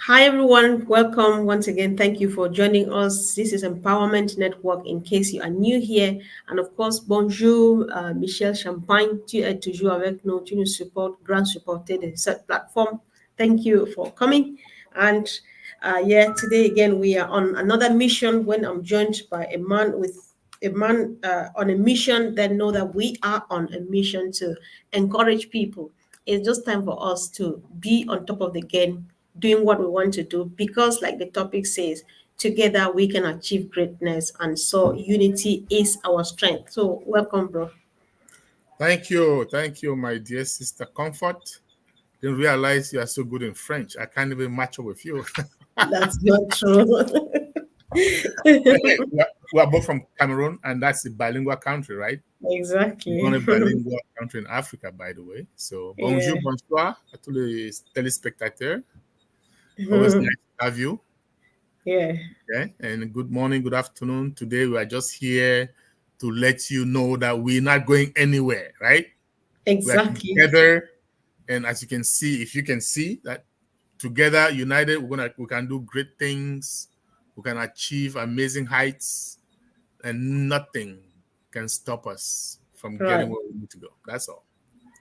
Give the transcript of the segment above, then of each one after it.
Hi, everyone. Welcome once again. Thank you for joining us. This is Empowerment Network. In case you are new here, and of course, bonjour, Michelle Champagne. Tu es toujours avec nous. Tu nous supportes, grand supporter de cette plateforme. Thank you for coming. And today again we are on another mission. When I'm joined by a man on a mission, then know that we are on a mission to encourage people. It's just time for us to be on top of the game, doing what we want to do, because, like the topic says, together we can achieve greatness, and so unity is our strength. So, welcome, bro. Thank you, my dear sister Comfort. Didn't realize you are so good in French. I can't even match up with you. That's not true. Hey, we are both from Cameroon, and that's a bilingual country, right? We're on Exactly. a bilingual country in Africa, by the way. So, bonjour, Yeah. bonsoir à tous les téléspectateurs. Always nice to have you. Yeah. Okay, and good morning, good afternoon. Today we are just here to let you know that we're not going anywhere, right? We are Exactly. together, and as you can see, if you can see that together, united, we can do great things. We can achieve amazing heights, and nothing can stop us from getting Right. where we need to go. That's all.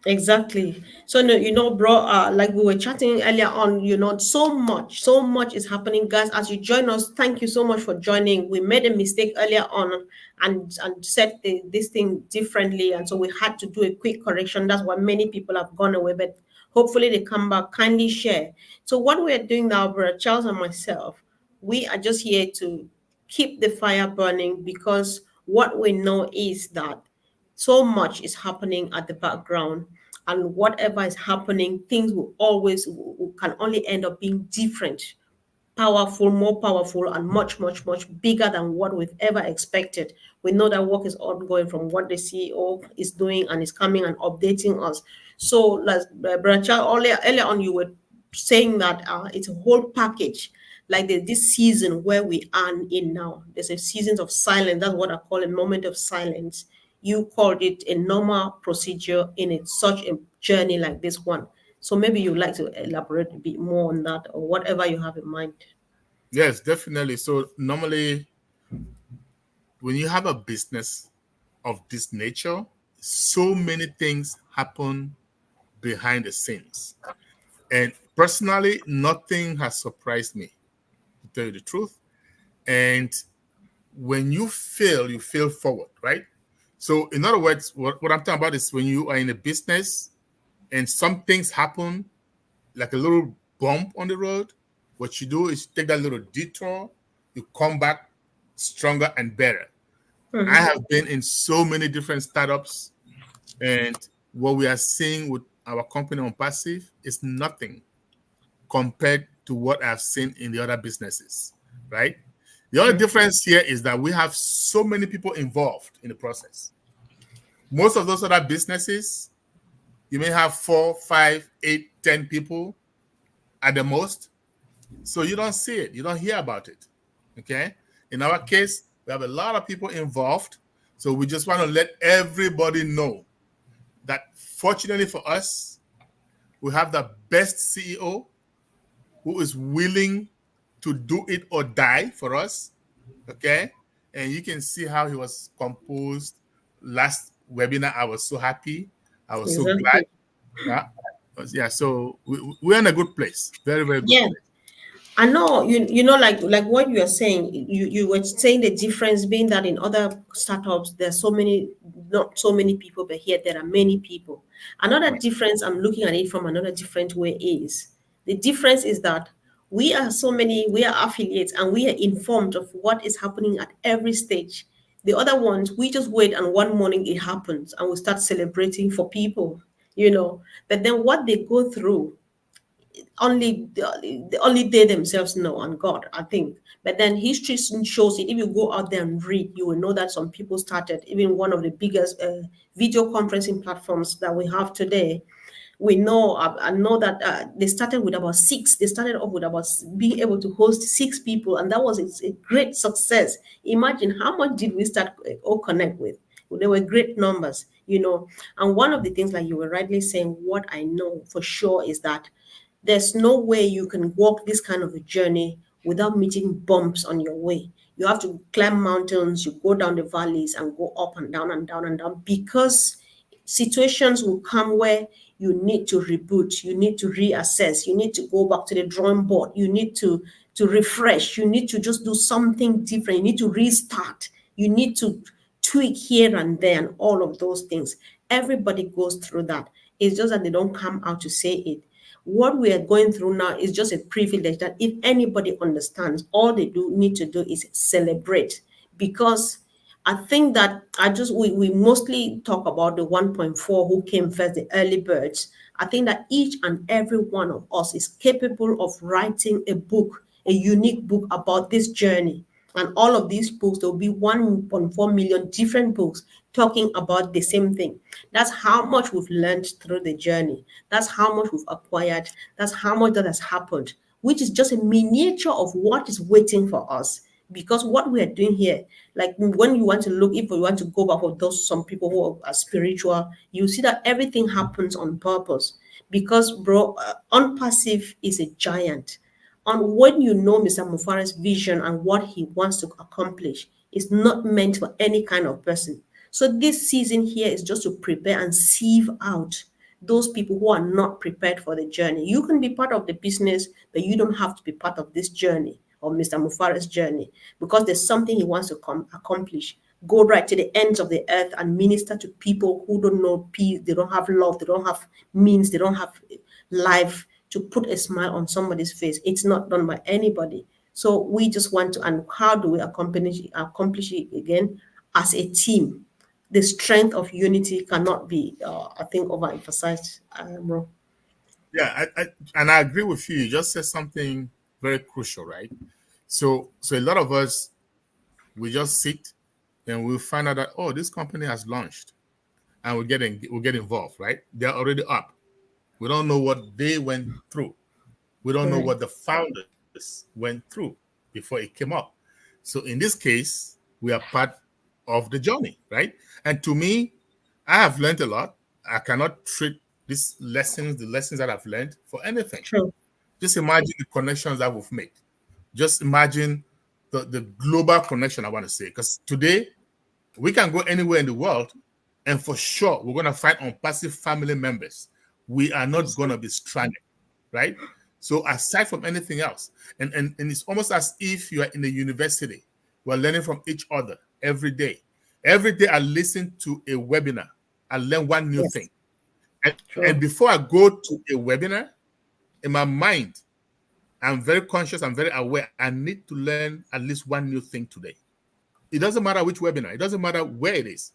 Exactly. So, no, bro, like we were chatting earlier on, so much is happening, guys. As you join us, thank you so much for joining. We made a mistake earlier on and said this thing differently, and so we had to do a quick correction. That's why many people have gone away, but hopefully they come back. Kindly share. So, what we are doing now, brother Charles and myself, we are just here to keep the fire burning, because what we know is that so much is happening at the background, and whatever is happening, things will always can only end up being different, powerful, more powerful, and much, much, much bigger than what we've ever expected. We know that work is ongoing from what the CEO is doing and is coming and updating us. So, like Brother Charles, earlier on, you were saying that it's a whole package. Like there's this season where we are in now. There's a season of silence. That's what I call a moment of silence. You called it a normal procedure in such a journey like this one. So maybe you'd like to elaborate a bit more on that, or whatever you have in mind. Yes, definitely. So normally, when you have a business of this nature, so many things happen behind the scenes. And personally, nothing has surprised me, to tell you the truth. And when you fail forward, right? So, in other words, what I'm talking about is when you are in a business and some things happen, like a little bump on the road, what you do is take that little detour, you come back stronger and better. I Mhm. have been in so many different startups, and what we are seeing with our company on Passive is nothing compared to what I've seen in the other businesses, right? The only difference here is that we have so many people involved in the process. Most of those other businesses, you may have 4, 5, 8, 10 people at the most. So you don't see it, you don't hear about it. Okay. In our case, we have a lot of people involved. So we just want to let everybody know that fortunately for us, we have the best CEO who is willing to do it or die for us. Okay. And you can see how he was composed last webinar. I was so happy. I was so glad. Exactly. Yeah. Yeah. So we're in a good place. Very, very good Yeah. place. I know like what you are saying. You were saying the difference being that in other startups there's so many, not so many people, but here there are many people. Another Right. difference, I'm looking at it from another different way, is the difference is that we are affiliates, and we are informed of what is happening at every stage. The other ones, we just wait, and one morning it happens and we start celebrating for people, but then what they go through, only they themselves know, and God, I think. But then history shows it. If you go out there and read, you will know that some people started even one of the biggest video conferencing platforms that we have today. We know, I know that they started with about six. They started off with about being able to host six people, and that was a great success. Imagine how much did we start all connect with? There were great numbers. And one of the things, like you were rightly saying, what I know for sure is that There's no way you can walk this kind of a journey without meeting bumps on your way. You have to climb mountains, you go down the valleys and go up and down and down and down, because situations will come where you need to reboot, you need to reassess, you need to go back to the drawing board, you need to refresh, you need to just do something different, you need to restart, you need to tweak here and there, and all of those things. Everybody goes through that. It's just that they don't come out to say it. What we are going through now is just a privilege that if anybody understands, all they do need to do is celebrate. Because I think that we mostly talk about the 1.4 who came first, the early birds. I think that each and every one of us is capable of writing a book, a unique book about this journey. And all of these books, there will be 1.4 million different books talking about the same thing. That's how much we've learned through the journey. That's how much we've acquired. That's how much that has happened, which is just a miniature of what is waiting for us. Because what we are doing here, like when you want to look, if you want to go back for those some people who are spiritual, you see that everything happens on purpose. Because, bro, unpassive is a giant. And when you know Mr. Mufara's vision and what he wants to accomplish, it's not meant for any kind of person. So this season here is just to prepare and sieve out those people who are not prepared for the journey. You can be part of the business, but you don't have to be part of this journey, or Mr. Mufara's journey, because there's something he wants to accomplish. Go right to the ends of the earth and minister to people who don't know peace, they don't have love, they don't have means, they don't have life, to put a smile on somebody's face. It's not done by anybody. So we just want to, and how do we accomplish it again? As a team. The strength of unity cannot be, I think, overemphasized. Bro. Yeah, and I agree with you. You just said something very crucial, right? So a lot of us, we just sit and we find out that, oh, this company has launched, and we get involved, right? They're already up. We don't know what they went through. We don't know Correct. what the founders went through before it came up. So in this case, we are part of the journey, right? And to me, I have learned a lot. I cannot treat the lessons that I've learned, for anything. True. Just imagine the connections that we've made. Just imagine the global connection, I want to say. Because today, we can go anywhere in the world, and for sure, we're going to find unpassive family members. We are not going to be stranded, right? So aside from anything else, and it's almost as if you are in a university. We're learning from each other every day. Every day I listen to a webinar. I learn one new Yes. thing. And True. before I go to a webinar, in my mind, I'm very conscious, I'm very aware. I need to learn at least one new thing today. It doesn't matter which webinar, it doesn't matter where it is.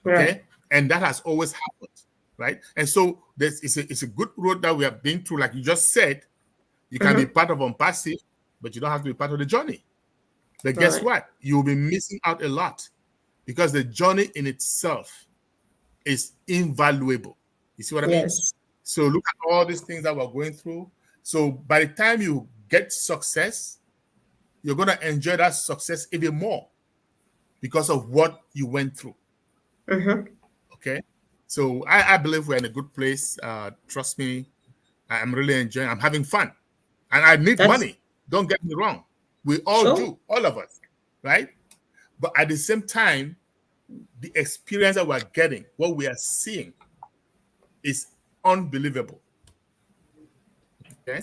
Right. Okay. And that has always happened. Right. And so it's a good road that we have been through. Like you just said, you can be Mm-hmm. part of unpassive, but you don't have to be part of the journey. But guess Right. what? You'll be missing out a lot, because the journey in itself is invaluable. You see what I mean? Yes. So look at all these things that we're going through. So by the time you get success, you're going to enjoy that success even more because of what you went through. Mm-hmm. Okay. So I believe we're in a good place. Trust me, I'm really enjoying. I'm having fun, and I need That's money. Don't get me wrong. We all sure. do, all of us, right? But at the same time, the experience that we're getting, what we are seeing, is unbelievable. Okay.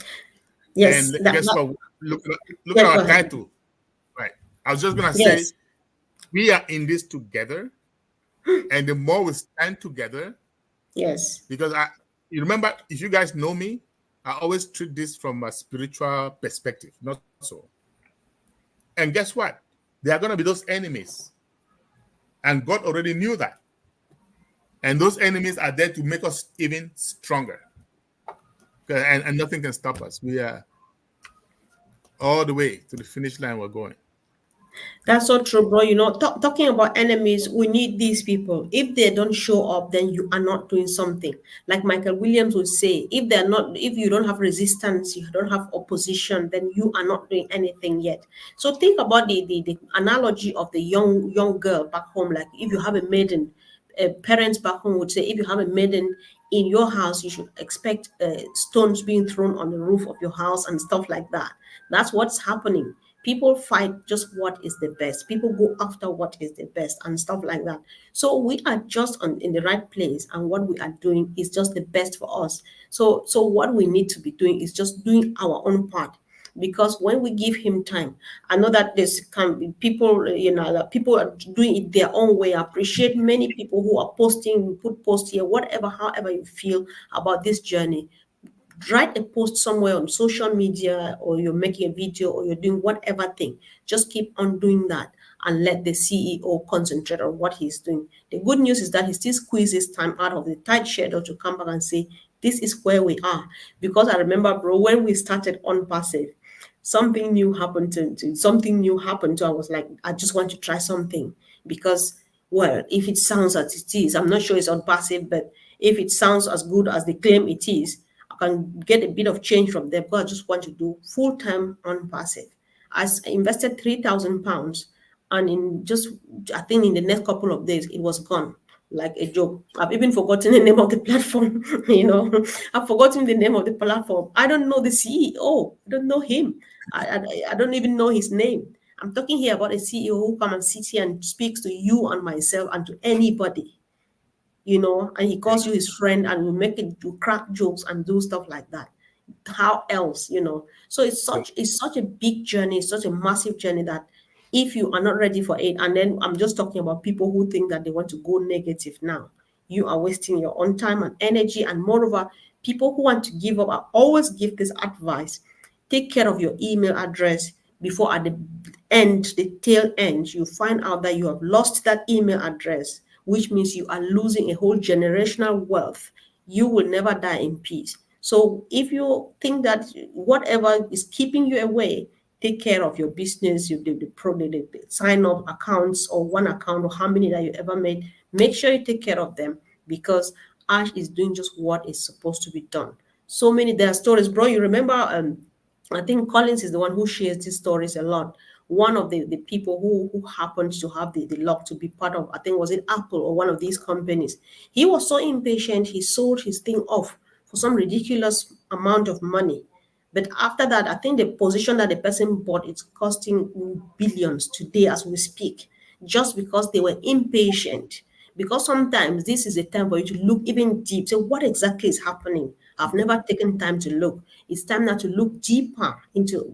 Yes. And That, guess that what? Look at yeah, go our ahead. title. Right. I was just gonna say Yes. we are in this together, and the more we stand together, Yes. because you remember, if you guys know me, I always treat this from a spiritual perspective, not so. And guess what? There are gonna be those enemies, and God already knew that. And those enemies are there to make us even stronger. Okay, and nothing can stop us. We are all the way to the finish line. We're going. That's so true, bro. Talking about enemies, we need these people. If they don't show up, then you are not doing something. Like Michael Williams would say, if you don't have resistance, you don't have opposition, then you are not doing anything yet. So think about the analogy of the young girl back home. Like if you have a maiden, parents back home would say, if you have a maiden in your house, you should expect stones being thrown on the roof of your house and stuff like that. That's what's happening. People fight just what is the best. People go after what is the best and stuff like that. So we are just in the right place, and what we are doing is just the best for us. So what we need to be doing is just doing our own part, because when we give him time, I know that there's can be people, that people are doing it their own way. I appreciate many people who are posting, put post here, whatever, however you feel about this journey. Write a post somewhere on social media, or you're making a video, or you're doing whatever thing. Just keep on doing that and let the CEO concentrate on what he's doing. The good news is that he still squeezes time out of the tight schedule to come back and say, this is where we are. Because I remember, bro, when we started on passive, something new happened something new happened to, I was like, I just want to try something. Because, well, if it sounds as it is, I'm not sure it's on passive, but if it sounds as good as they claim it is, I can get a bit of change from them, because I just want to do full time on passive. I invested £3,000, and in just, I think in the next couple of days it was gone like a joke. I've even forgotten the name of the platform. I've forgotten the name of the platform. I don't know the CEO. I don't know him. I don't even know his name. I'm talking here about a CEO who come and sits here and speaks to you and myself and to anybody, and he Yeah. calls you his friend, and we make it to crack jokes and do stuff like that. How else? So So, it's such a big journey, it's such a massive journey, that if you are not ready for it, and then I'm just talking about people who think that they want to go negative now, you are wasting your own time and energy. And moreover, people who want to give up, I always give this advice: take care of your email address, before at the tail end, you find out that you have lost that email address, which means you are losing a whole generational wealth. You will never die in peace. So if you think that whatever is keeping you away, take care of your business, the sign up accounts, or one account, or how many that you ever made. Make sure you take care of them, because Ash is doing just what is supposed to be done. So many there are stories, bro. You remember I think Collins is the one who shares these stories a lot. One of the people who happened to have the luck to be part of, I think, was it Apple or one of these companies. He was so impatient, he sold his thing off for some ridiculous amount of money. But after that, I think the position that the person bought is costing billions today as we speak, just because they were impatient. Because sometimes this is a time for you to look even deep. So what exactly is happening? I've never taken time to look. It's time now to look deeper into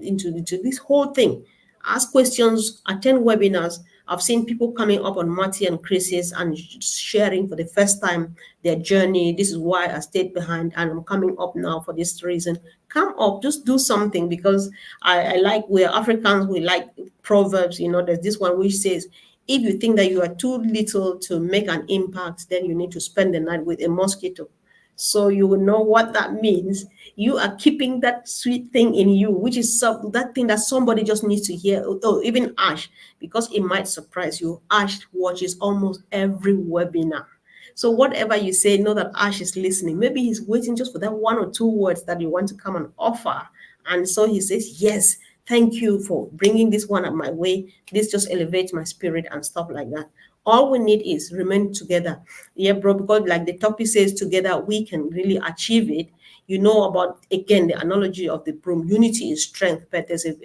this whole thing. Ask questions, attend webinars. I've seen people coming up on Marty and Chris's and sharing for the first time their journey. This is why I stayed behind, and I'm coming up now for this reason. Come up, just do something, because I like, we're Africans, we like proverbs. There's this one which says, if you think that you are too little to make an impact, then you need to spend the night with a mosquito. So you will know what that means. You are keeping that sweet thing in you, which is that thing that somebody just needs to hear. Or even Ash, because it might surprise you. Ash watches almost every webinar. So whatever you say, know that Ash is listening. Maybe he's waiting just for that one or two words that you want to come and offer. And so he says, yes, thank you for bringing this one up my way. This just elevates my spirit and stuff like that. All we need is remain together. Yeah, bro, because like the topic says, together we can really achieve it. You know about, again, the analogy of the broom. Unity is strength, but there's a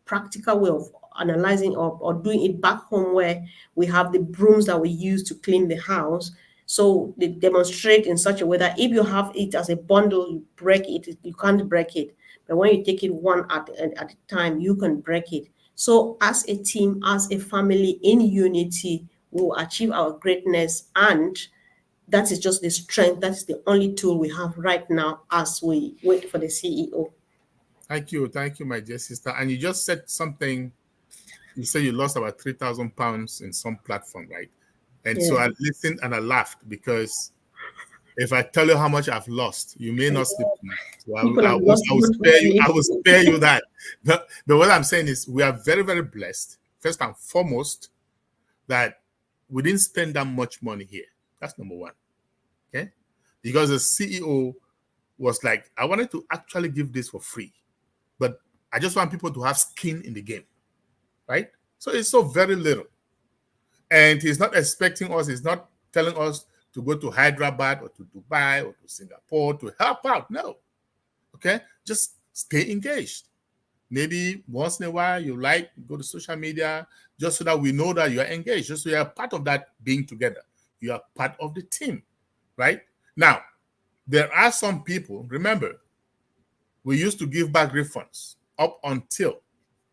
practical way of analyzing or doing it back home, where we have the brooms that we use to clean the house. So they demonstrate in such a way that if you have it as a bundle, you break it, you can't break it. But when you take it one at a time, you can break it. So as a team, as a family in unity, we will achieve our greatness. And that is just the strength. That's the only tool we have right now as we wait for the CEO. thank you, my dear sister. And you just said something. You said you lost about £3,000 in some platform, right? And so Yeah. I listened and I laughed, because if I tell you how much I've lost, you may not sleep tonight. So People have lost I will much spare you. money. I will spare you that. But what I'm saying is, we are very, very blessed. First and foremost, that we didn't spend that much money here. That's number one. Okay, because the CEO was like, I wanted to actually give this for free, but I just want people to have skin in the game, right? So it's so very little. And he's not expecting us, he's not telling us to go to Hyderabad or to Dubai or to Singapore to help out. No. Okay? Just stay engaged. Maybe once in a while you go to social media just so that we know that you are engaged, just so you are part of that being together. You are part of the team, right? Now, there are some people, remember, we used to give back refunds up until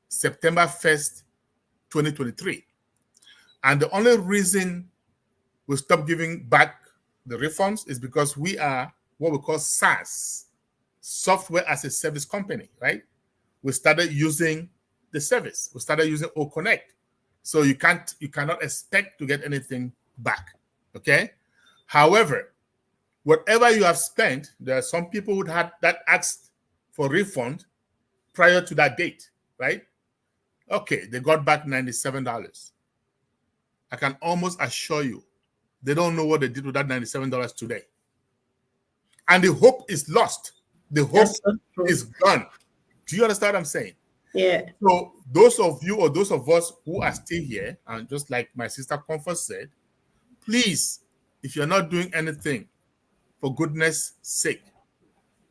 September 1st, 2023. And the only reason we stopped giving back the refunds is because we are what we call SaaS, software as a service company, right? We started using the service. We started using O Connect. So you cannot expect to get anything back. Okay. However, whatever you have spent, there are some people who had that asked for refund prior to that date, right? Okay, they got back $97. I can almost assure you, they don't know what they did with that $97 today. And the hope is lost. The hope is gone. Do you understand what I'm saying? Yeah. So those of you or those of us who are still here, and just like my sister Comfort said, please, if you're not doing anything, for goodness sake,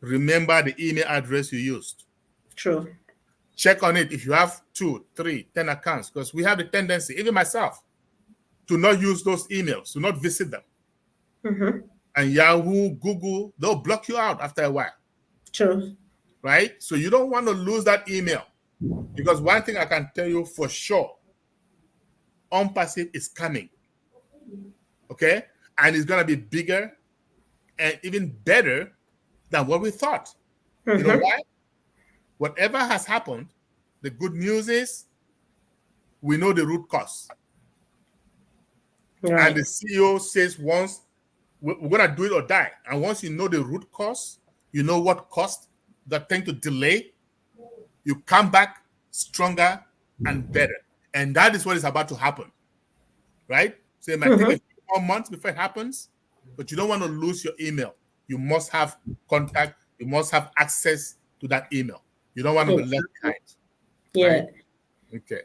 remember the email address you used. True. Check on it if you have 2, 3, 10 accounts, because we have the tendency, even myself, to not use those emails, to not visit them. Mm-hmm. And Yahoo, Google, they'll block you out after a while. True. Right? So you don't want to lose that email, because one thing I can tell you for sure, ONPASSIVE is coming. Okay? And it's going to be bigger and even better than what we thought. Mm-hmm. You know why? Whatever has happened, the good news is we know the root cause. Right. And the CEO says once we're going to do it or die. And once you know the root cause, you know what caused that thing to delay, you come back stronger and better. And that is what is about to happen. Right? So it might take a few more months before it happens, but you don't want to lose your email. You must have contact. You must have access to that email. You don't want to be left behind. Yeah. Right? Okay.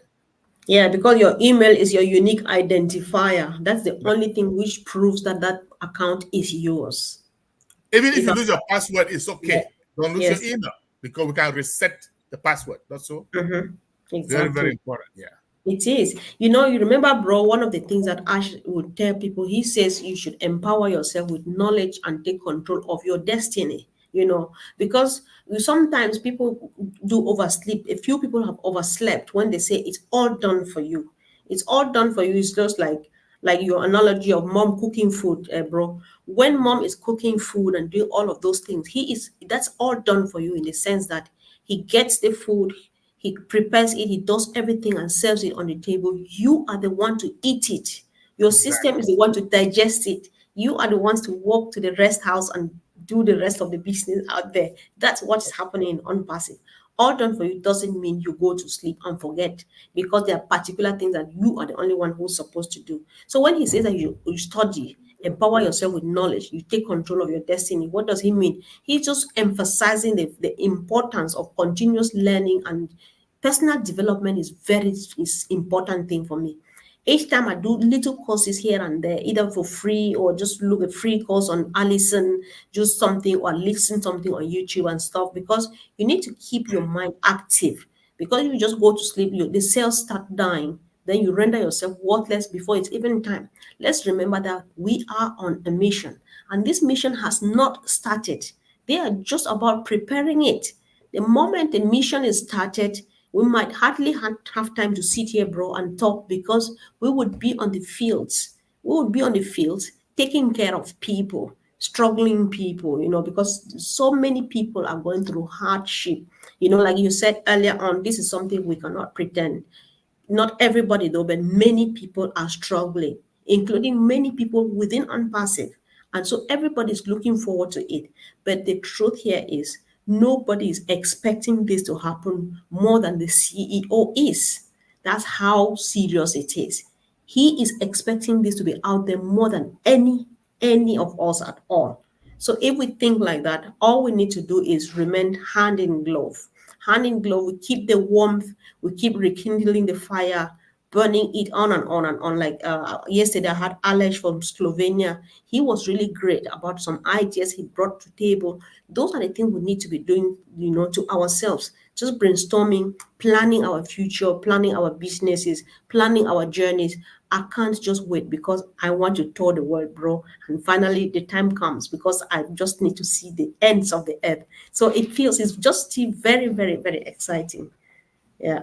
Yeah, because your email is your unique identifier. That's the only thing which proves that that account is yours. Even if you lose your password, it's okay. Yeah. Don't lose your email, because we can reset the password. That's all. Exactly. Very, very important. Yeah. It is. You remember, bro, one of the things that Ash would tell people, he says you should empower yourself with knowledge and take control of your destiny, because sometimes people do oversleep. A few people have overslept when they say it's all done for you. It's all done for you. It's just like your analogy of mom cooking food, bro. When mom is cooking food and doing all of those things, that's all done for you in the sense that he gets the food, he prepares it, he does everything and serves it on the table. You are the one to eat it. Your system is the one to digest it. You are the ones to walk to the rest house and do the rest of the business out there. That's what's happening on passive. All done for you doesn't mean you go to sleep and forget, because there are particular things that you are the only one who's supposed to do. So when he says that you study, empower yourself with knowledge, you take control of your destiny, what does he mean? He's just emphasizing the importance of continuous learning, and personal development is important thing for me. Each time I do little courses here and there, either for free or just look at free course on Allison, just something, or listen something on YouTube and stuff, because you need to keep your mind active. Because if you just go to sleep, the cells start dying, then you render yourself worthless before it's even time. Let's remember that we are on a mission, and this mission has not started. They are just about preparing it. The moment the mission is started, we might hardly have time to sit here, bro, and talk, because we would be on the fields. We would be on the fields taking care of people, struggling people, because so many people are going through hardship. Like you said earlier on, this is something we cannot pretend. Not everybody, though, but many people are struggling, including many people within unpassive. And so everybody's looking forward to it. But the truth here is nobody is expecting this to happen more than the CEO is. That's how serious it is. He is expecting this to be out there more than any of us at all. So if we think like that, all we need to do is remain hand in glove. Hand in glove, we keep the warmth, we keep rekindling the fire, burning it on and on and on. Like yesterday, I had Alex from Slovenia. He was really great about some ideas he brought to table. Those are the things we need to be doing, to ourselves. Just brainstorming, planning our future, planning our businesses, planning our journeys. I can't just wait because I want to tour the world, bro. And finally, the time comes because I just need to see the ends of the earth. So it's just still very, very, very exciting. Yeah.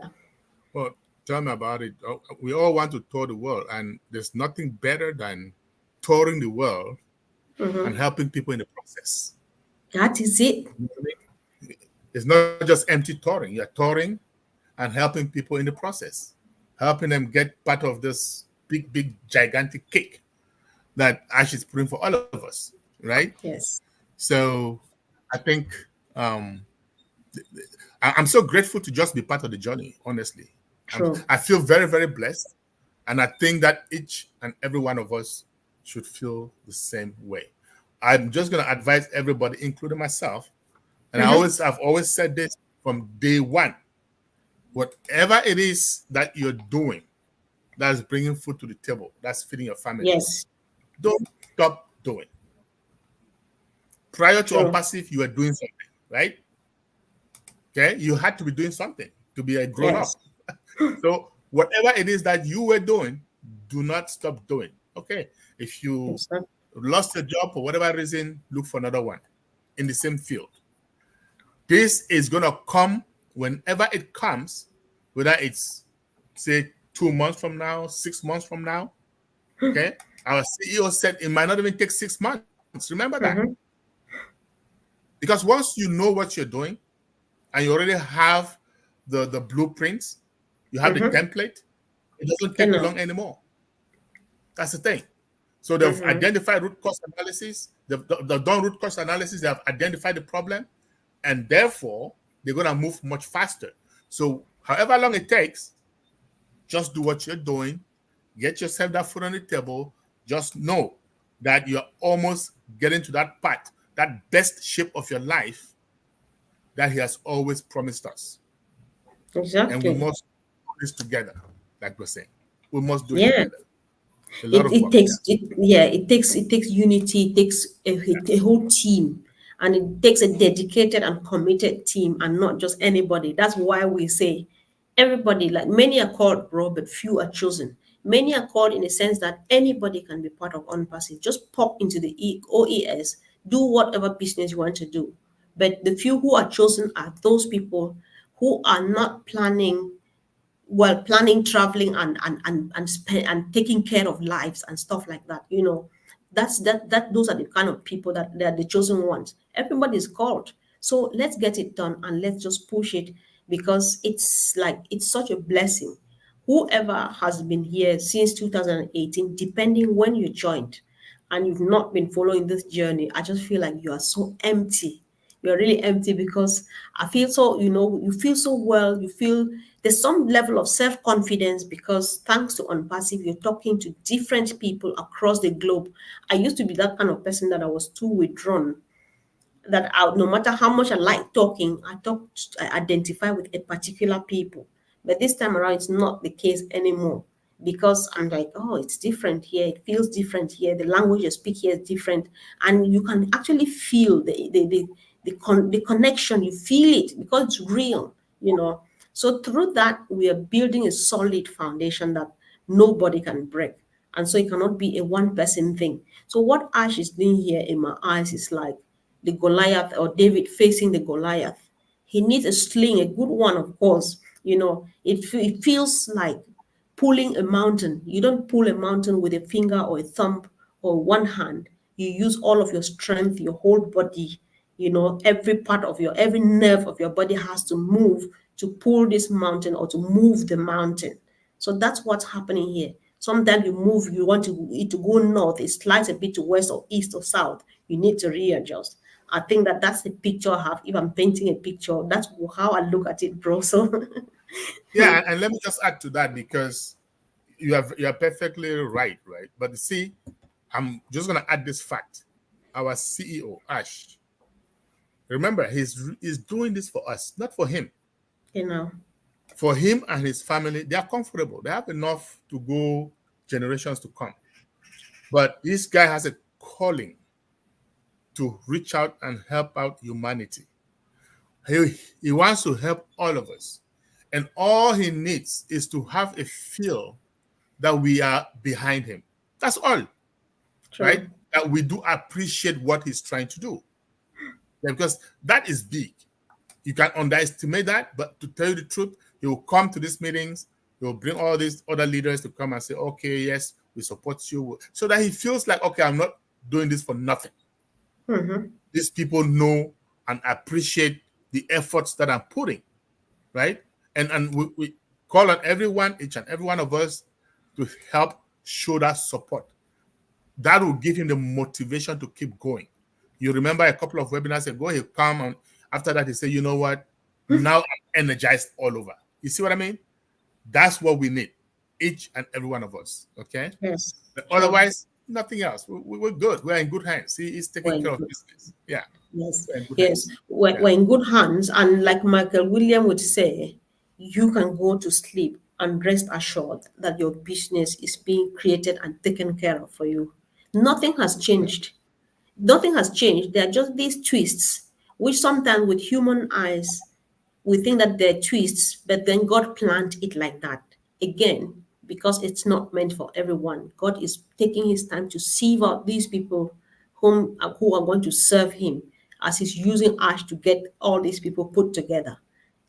Well, tell me about it. We all want to tour the world, and there's nothing better than touring the world and helping people in the process. That is it. It's not just empty touring. You're touring and helping people in the process, helping them get part of this big, big, gigantic cake that Ash is putting for all of us, right? Yes. So I think um, I'm so grateful to just be part of the journey, honestly. True. I feel very, very blessed. And I think that each and every one of us should feel the same way. I'm just going to advise everybody, including myself. And I've always said this from day one. Whatever it is that you're doing, that's bringing food to the table, that's feeding your family, Yes. don't stop doing. Prior to True. Unpassive, you were doing something, right? Okay, you had to be doing something to be a grown Yes. up. So whatever it is that you were doing, do not stop doing. Okay, if you Exactly. lost a job for whatever reason, look for another one in the same field. This is gonna come whenever it comes, whether it's say 2 months from now, 6 months from now. Okay, our CEO said it might not even take 6 months. Remember that. Because once you know what you're doing and you already have the blueprints, you have the template, it doesn't You take you know. long anymore. That's the thing. So they've identified root cause analysis, they've done root cause analysis, they have identified the problem, and therefore they're going to move much faster. So however long it takes, just do what you're doing, get yourself that food on the table, just know that you're almost getting to that part, that best shape of your life that he has always promised us. And we Exactly. must do this together, like we're saying. We must do it Yeah. together. A lot of It work, yeah. takes it takes unity. It takes a whole team, and it takes a dedicated and committed team, and not just anybody. That's why we say everybody. Like many are called, bro, but few are chosen. Many are called in the sense that anybody can be part of ONPASSIVE. Just pop into the OES, do whatever business you want to do. But the few who are chosen are those people who are not planning well, planning traveling and taking care of lives and stuff like that, that those are the kind of people that they're the chosen ones. Everybody's called, so let's get it done and let's just push it, because it's such a blessing. Whoever has been here since 2018, depending when you joined, and you've not been following this journey, I just feel like you are so empty. You're really empty, because I feel so, you feel so well. You feel there's some level of self confidence, because thanks to Unpassive, you're talking to different people across the globe. I used to be that kind of person that I was too withdrawn, that no matter how much I like talking, I identify with a particular people. But this time around, it's not the case anymore, because I'm like, oh, it's different here. It feels different here. The language you speak here is different, and you can actually feel the connection. You feel it because it's real, So through that, we are building a solid foundation that nobody can break. And so it cannot be a one person thing. So what Ash is doing here in my eyes is like the Goliath, or David facing the Goliath. He needs a sling, a good one, of course. It feels like pulling a mountain. You don't pull a mountain with a finger or a thumb or one hand. You use all of your strength, your whole body. Every part of every nerve of your body has to move to pull this mountain or to move the mountain. So that's what's happening here. Sometimes you want it to go north, it slides a bit to west or east or south. You need to readjust. I think that's the picture I have. If I'm painting a picture, that's how I look at it, bro. So Yeah, and let me just add to that, because you're perfectly right? But see, I'm just gonna add this fact. Our CEO, Ash, remember, he's doing this for us, not for him. you know, For him and his family, they are comfortable. They have enough to go generations to come. But this guy has a calling to reach out and help out humanity. He wants to help all of us. And all he needs is to have a feel that we are behind him. That's all, right? True. That we do appreciate what he's trying to do. Yeah, because that is big. You can underestimate that, but to tell you the truth, he will come to these meetings, he will bring all these other leaders to come and say, okay, yes, we support you. So that he feels like, okay, I'm not doing this for nothing. Mm-hmm. These people know and appreciate the efforts that I'm putting, right? And we call on everyone, each and every one of us, to help show that support. That will give him the motivation to keep going. You remember a couple of webinars ago, he'll come and after that he said, you know what? Now I'm energized all over. You see what I mean? That's what we need, each and every one of us. Okay. Yes. But True. otherwise, nothing else. We're good. We're in good hands. He's taking Well, care of business. Yeah. yes, We're in good yes, hands. Yeah. we're in good hands. And like Michael William would say, you can go to sleep and rest assured that your business is being created and taken care of for you. Nothing has changed. Nothing has changed. There are just these twists, which sometimes with human eyes we think that they're twists, but then God planned it like that. Again, because it's not meant for everyone. God is taking his time to sieve out these people who are going to serve him as he's using ash to get all these people put together.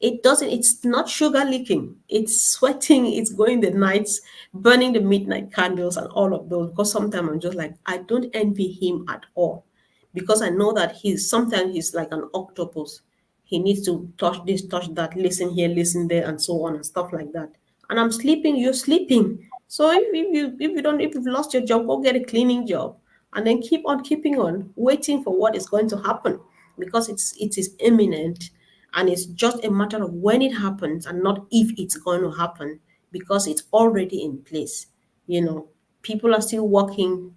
It's not sugar leaking. It's sweating, it's going the nights, burning the midnight candles and all of those. Because sometimes I'm just like, I don't envy him at all. Because I know that sometimes he's like an octopus. He needs to touch this, touch that, listen here, listen there, and so on and stuff like that. And I'm sleeping, you're sleeping. So if you've lost your job, go get a cleaning job and then keep on keeping on, waiting for what is going to happen because it is imminent and it's just a matter of when it happens and not if it's going to happen because it's already in place. You know, people are still working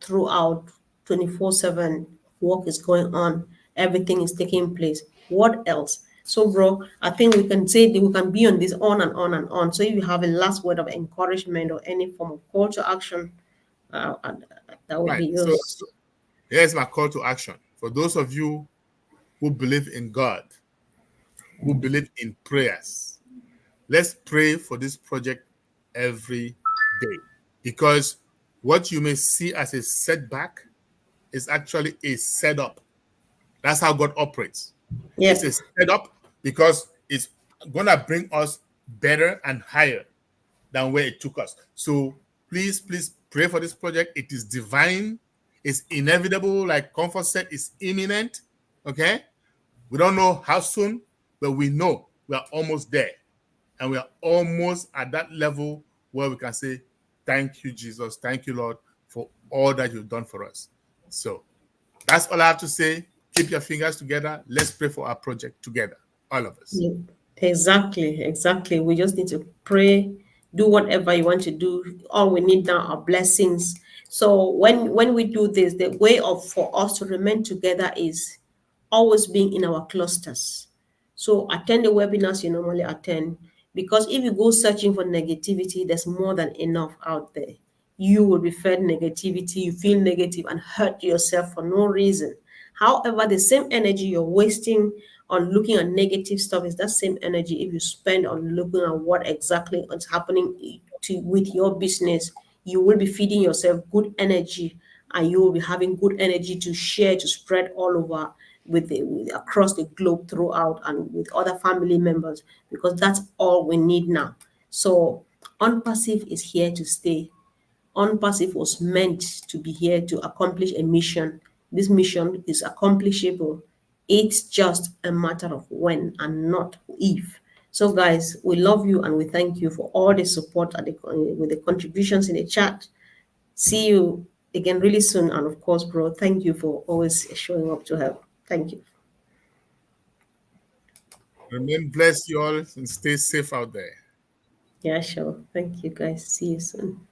throughout 24/7. Work is going on, everything is taking place. What else? So bro, I think we can say that we can be on this on and on and on. So if you have a last word of encouragement or any form of call to action, that would Right. be So yours. here's my call to action. For those of you who believe in God, who believe in prayers, let's pray for this project every day. Because what you may see as a setback is actually a setup. That's how God operates. It's Yep. a setup because it's gonna bring us better and higher than where it took us. So please pray for this project. It is divine, it's inevitable, like Comfort said, it's imminent. Okay. We don't know how soon, but we know we are almost there. And we are almost at that level where we can say, thank you, Jesus. Thank you, Lord, for all that you've done for us. So that's all I have to say. Keep your fingers together. Let's pray for our project together, all of us. Yeah, exactly, exactly. We just need to pray, do whatever you want to do. All we need now are blessings. So when we do this, the way of for us to remain together is always being in our clusters. So attend the webinars you normally attend because if you go searching for negativity, there's more than enough out there. You will be fed negativity, you feel negative and hurt yourself for no reason. However, the same energy you're wasting on looking at negative stuff is that same energy if you spend on looking at what exactly is happening with your business, you will be feeding yourself good energy and you will be having good energy to share, to spread all over across the globe throughout and with other family members because that's all we need now. So unpassive is here to stay. Unpassive was meant to be here to accomplish a mission. This mission is accomplishable. It's just a matter of when and not if. So, guys, we love you and we thank you for all the support with the contributions in the chat. See you again really soon. And of course, bro, thank you for always showing up to help. Thank you. Remain blessed, you all, and stay safe out there. Yeah, sure. Thank you, guys. See you soon.